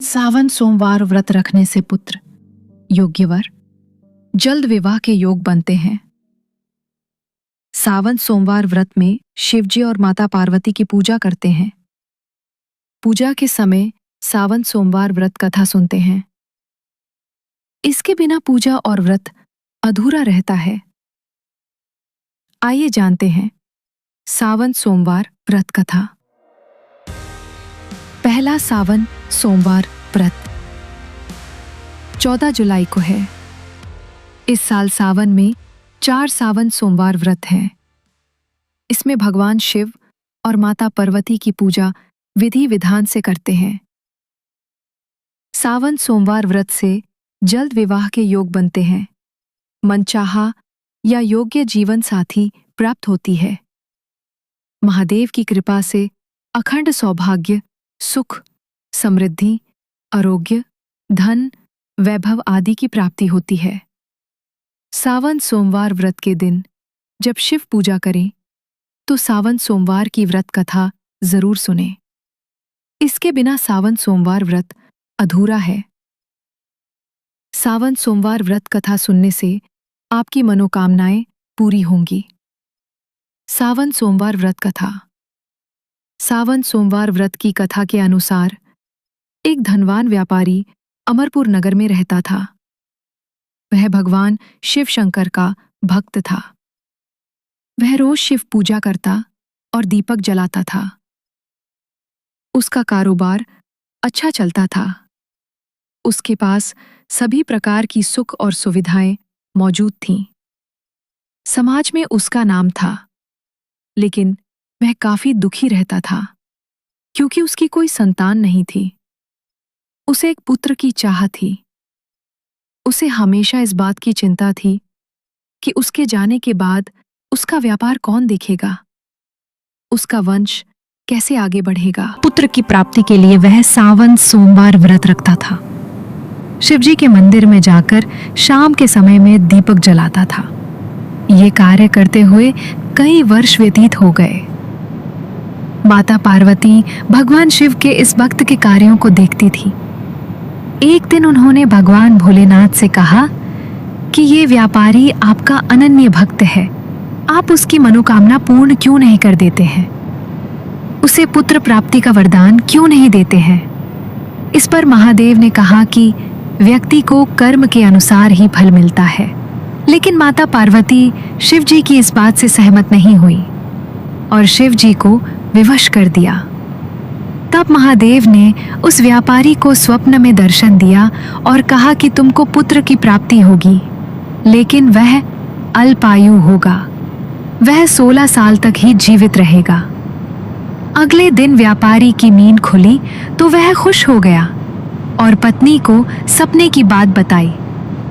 सावन सोमवार व्रत रखने से पुत्र योग्य वर जल्द विवाह के योग बनते हैं। सावन सोमवार व्रत में शिवजी और माता पार्वती की पूजा करते हैं। पूजा के समय सावन सोमवार व्रत कथा सुनते हैं। इसके बिना पूजा और व्रत अधूरा रहता है। आइए जानते हैं सावन सोमवार व्रत कथा। पहला सावन सोमवार व्रत 14 जुलाई को है। इस साल सावन में 4 सावन सोमवार व्रत हैं। इसमें भगवान शिव और माता पार्वती की पूजा विधि विधान से करते हैं। सावन सोमवार व्रत से जल्द विवाह के योग बनते हैं। मनचाहा या योग्य जीवन साथी प्राप्त होती है। महादेव की कृपा से अखंड सौभाग्य, सुख, समृद्धि, आरोग्य, धन, वैभव आदि की प्राप्ति होती है। सावन सोमवार व्रत के दिन जब शिव पूजा करें तो सावन सोमवार की व्रत कथा जरूर सुनें। इसके बिना सावन सोमवार व्रत अधूरा है। सावन सोमवार व्रत कथा सुनने से आपकी मनोकामनाएं पूरी होंगी। सावन सोमवार व्रत कथा। सावन सोमवार व्रत की कथा के अनुसार एक धनवान व्यापारी अमरपुर नगर में रहता था। वह भगवान शिव शंकर का भक्त था। वह रोज शिव पूजा करता और दीपक जलाता था। उसका कारोबार अच्छा चलता था। उसके पास सभी प्रकार की सुख और सुविधाएं मौजूद थीं। समाज में उसका नाम था, लेकिन वह काफी दुखी रहता था क्योंकि उसकी कोई संतान नहीं थी। उसे एक पुत्र की चाह थी। उसे हमेशा इस बात की चिंता थी कि उसके जाने के बाद उसका व्यापार कौन देखेगा, उसका वंश कैसे आगे बढ़ेगा। पुत्र की प्राप्ति के लिए वह सावन सोमवार व्रत रखता था। शिवजी के मंदिर में जाकर शाम के समय में दीपक जलाता था। ये कार्य करते हुए कई वर्ष व्यतीत हो गए। माता पार्वती भगवान शिव के इस भक्त के कार्यों को देखती थी। एक दिन उन्होंने भगवान भोलेनाथ से कहा कि ये व्यापारी आपका अनन्य भक्त है, आप उसकी मनोकामना पूर्ण क्यों नहीं कर देते हैं? उसे पुत्र प्राप्ति का वरदान क्यों नहीं देते हैं? इस पर महादेव ने कहा कि व्यक्ति को कर्म के अनुसार ही फल मिलता है। लेकिन माता पार्वती शिव जी की इस बात से सहमत नहीं हुई और शिव जी को विवश कर दिया। तब महादेव ने उस व्यापारी को स्वप्न में दर्शन दिया और कहा कि तुमको पुत्र की प्राप्ति होगी, लेकिन वह अल्पायु होगा। वह 16 साल तक ही जीवित रहेगा। अगले दिन व्यापारी की नींद खुली तो वह खुश हो गया और पत्नी को सपने की बात बताई,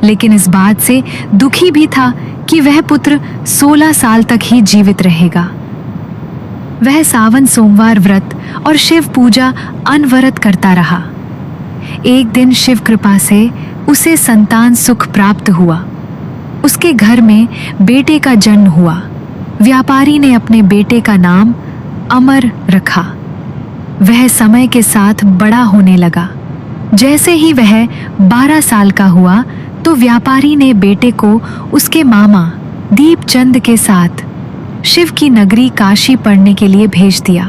लेकिन इस बात से दुखी भी था कि वह पुत्र 16 साल तक ही जीवित रहेगा। वह सावन सोमवार व्रत और शिव पूजा अनवरत करता रहा। एक दिन शिव कृपा से उसे संतान सुख प्राप्त हुआ। उसके घर में बेटे का जन्म हुआ। व्यापारी ने अपने बेटे का नाम अमर रखा। वह समय के साथ बड़ा होने लगा। जैसे ही वह 12 साल का हुआ तो व्यापारी ने बेटे को उसके मामा दीपचंद के साथ शिव की नगरी काशी पढ़ने के लिए भेज दिया।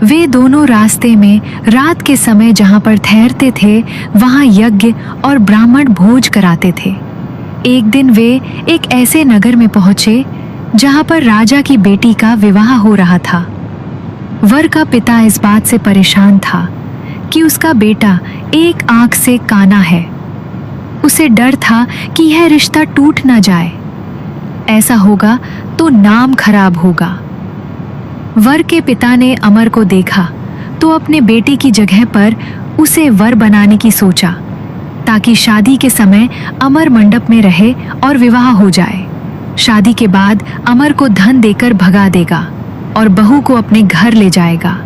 वे दोनों रास्ते में रात के समय जहां पर ठहरते थे वहां यज्ञ और ब्राह्मण भोज कराते थे। एक दिन वे एक ऐसे नगर में पहुंचे जहां पर राजा की बेटी का विवाह हो रहा था। वर का पिता इस बात से परेशान था कि उसका बेटा एक आंख से काना है। उसे डर था कि यह रिश्ता टूट न जाए। ऐसा होगा तो नाम खराब होगा। वर के पिता ने अमर को देखा तो अपने बेटे की जगह पर उसे वर बनाने की सोचा, ताकि शादी के समय अमर मंडप में रहे और विवाह हो जाए। शादी के बाद अमर को धन देकर भगा देगा और बहू को अपने घर ले जाएगा।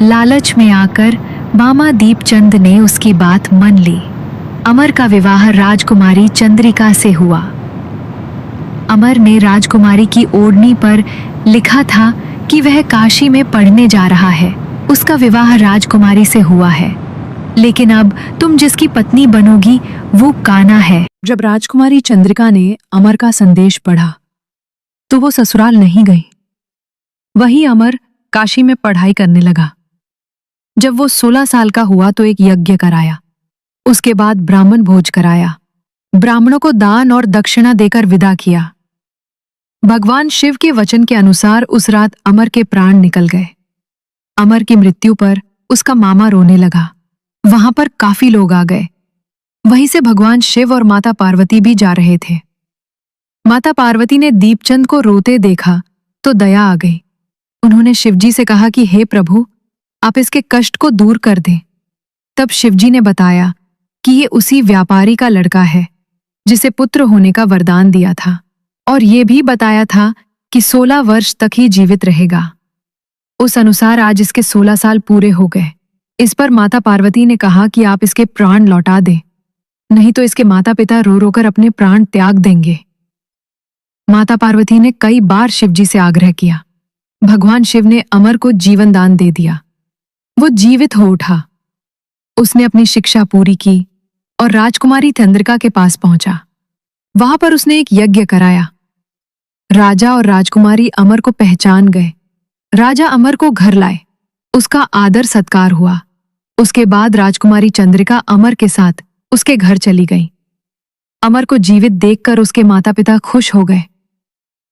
लालच में आकर मामा दीपचंद ने उसकी बात मान ली। अमर का विवाह राजकुमारी चंद्रिका से हुआ। अमर ने राजकुमारी की ओढ़नी पर लिखा था कि वह काशी में पढ़ने जा रहा है। उसका विवाह राजकुमारी से हुआ है। लेकिन अब तुम जिसकी पत्नी बनोगी वो कान्हा है। जब राजकुमारी चंद्रिका ने अमर का संदेश पढ़ा तो वो ससुराल नहीं गई। वही अमर काशी में पढ़ाई करने लगा। जब वो 16 साल का हुआ तो एक यज्ञ कराया। उसके बाद ब्राह्मण भोज कराया। ब्राह्मणों को दान और दक्षिणा देकर विदा किया। भगवान शिव के वचन के अनुसार उस रात अमर के प्राण निकल गए। अमर की मृत्यु पर उसका मामा रोने लगा। वहां पर काफी लोग आ गए। वहीं से भगवान शिव और माता पार्वती भी जा रहे थे। माता पार्वती ने दीपचंद को रोते देखा तो दया आ गई। उन्होंने शिवजी से कहा कि हे प्रभु, आप इसके कष्ट को दूर कर दें। तब शिवजी ने बताया कि ये उसी व्यापारी का लड़का है जिसे पुत्र होने का वरदान दिया था, और ये भी बताया था कि 16 वर्ष तक ही जीवित रहेगा। उस अनुसार आज इसके 16 साल पूरे हो गए। इस पर माता पार्वती ने कहा कि आप इसके प्राण लौटा दें, नहीं तो इसके माता पिता रो रोकर अपने प्राण त्याग देंगे। माता पार्वती ने कई बार शिवजी से आग्रह किया। भगवान शिव ने अमर को जीवन दान दे दिया। वो जीवित हो उठा। उसने अपनी शिक्षा पूरी की और राजकुमारी चंद्रिका के पास पहुंचा। वहां पर उसने एक यज्ञ कराया। राजा और राजकुमारी अमर को पहचान गए। राजा अमर को घर लाए। उसका आदर सत्कार हुआ। उसके बाद राजकुमारी चंद्रिका अमर के साथ उसके घर चली गई। अमर को जीवित देखकर उसके माता पिता खुश हो गए।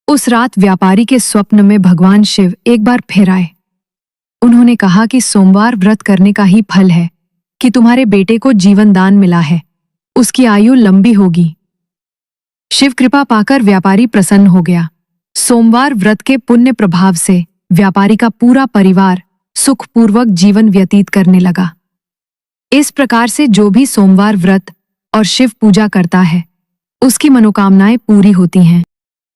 उस रात व्यापारी के स्वप्न में भगवान शिव एक बार फिर आए। उन्होंने कहा कि सोमवार व्रत करने का ही फल है कि तुम्हारे बेटे को जीवन दान मिला है, उसकी आयु लंबी होगी। शिव कृपा पाकर व्यापारी प्रसन्न हो गया। सोमवार व्रत के पुण्य प्रभाव से व्यापारी का पूरा परिवार सुखपूर्वक जीवन व्यतीत करने लगा। इस प्रकार से जो भी सोमवार व्रत और शिव पूजा करता है उसकी मनोकामनाएं पूरी होती हैं।